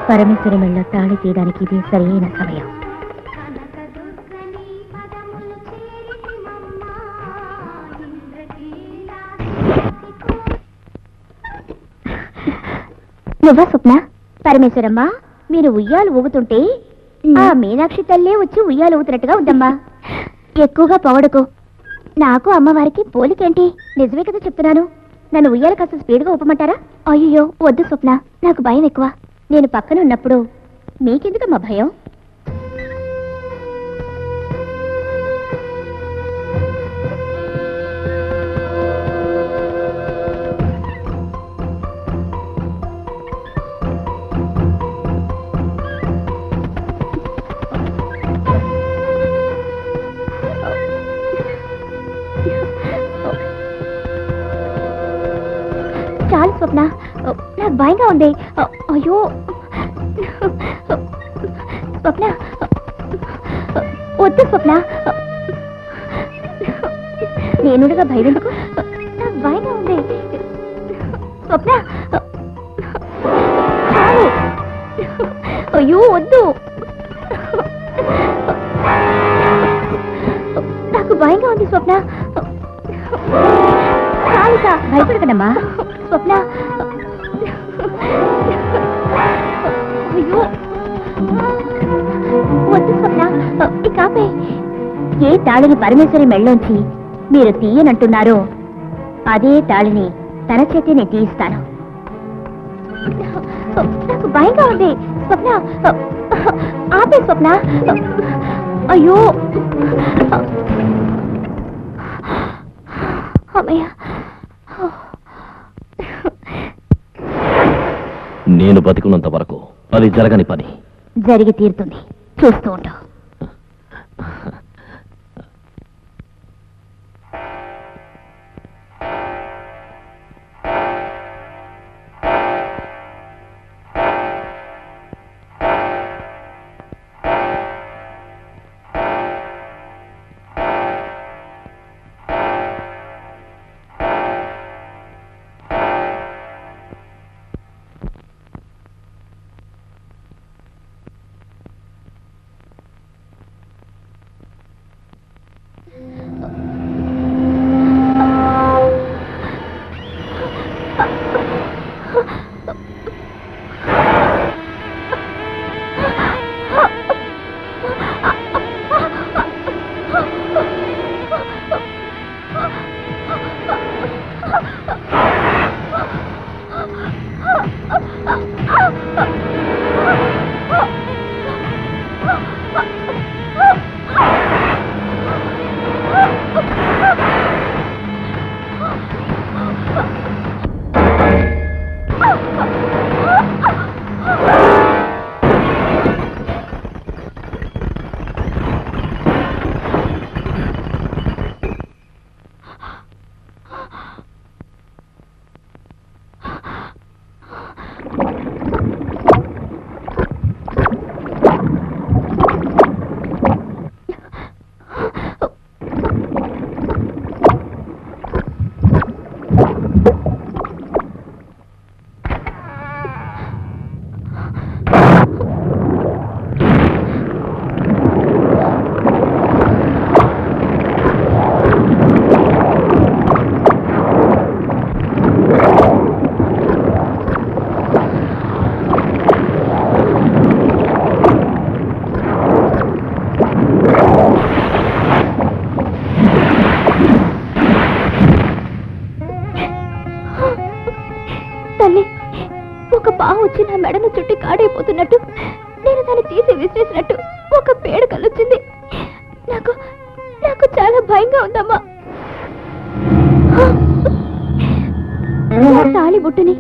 పరమేశ్వరి మెళ్ళ తాళి తీయడానికి ఇది సరైన సమయం. నువ్వా స్వప్న? పరమేశ్వరమ్మ, మీరు ఉయ్యాలు ఊగుతుంటే ఆ మీనాక్షి తల్లే వచ్చి ఉయ్యాలు ఊగుతున్నట్టుగా ఉందమ్మా. ఎక్కువగా పొగడుకో. నాకు అమ్మవారికి పోలికేంటి? నిజమే కదా చెప్తున్నాను. నన్ను ఉయ్యాలు కాస్త స్పీడ్గా ఊపమంటారా? అయ్యో వద్దు స్వప్న, నాకు భయం ఎక్కువ. నేను పక్కన ఉన్నప్పుడు మీకెందుకమ్మా భయం? చాలు స్వప్న, నాకు భయంగా ఉంది. అయ్యో స్వప్న, వద్దు స్వప్న. నేనుగా భయం ఎందుకు? నాకు భయంగా ఉంది స్వప్న. చాలు. అయ్యో వద్దు, నాకు భయంగా ఉంది స్వప్న. చాలుగా, భయపడకనమ్మా స్వప్న. అయ్యో వద్దు స్వప్న, కాపే. ఏ తాళిని పరమేశ్వరి మెళ్ళోంచి మీరు తీయనంటున్నారో అదే తాళిని తన చేతి నేను తీయిస్తాను. నాకు భయంగా ఉంది స్వప్న. ఆపే స్వప్న. అయ్యో అమ్మయ్య. నేను బతికున్నంత వరకు అది జరగని పని. జరిగి తీరుతుంది, చూస్తూ ఉంటావు. వచ్చి నా మెడను చుట్టి కాడైపోతున్నట్టు నేను దాన్ని తీసి విసిరేసినట్టు ఒక పేడ కలొచ్చింది. నాకు నాకు చాలా భయంగా ఉందమ్మా. నా తాళి బుట్టుని,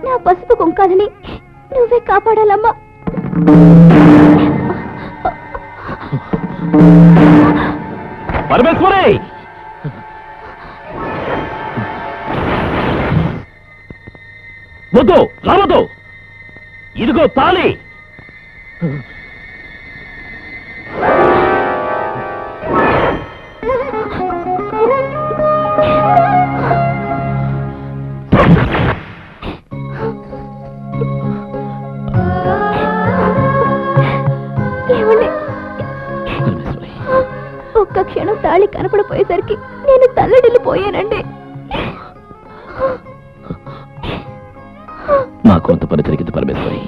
నా పసుపు కుంకాలని నువ్వే కాపాడాలమ్మా. పరమేశ్వరి, వద్దు, రావద్దు. ఇదిగో తాళి. క్షణం తాళి కనపడిపోయేసరికి నేను తల్లడిల్లిపోయానండి. నా కొంత పని జరిగింది పరమేశ్వరి.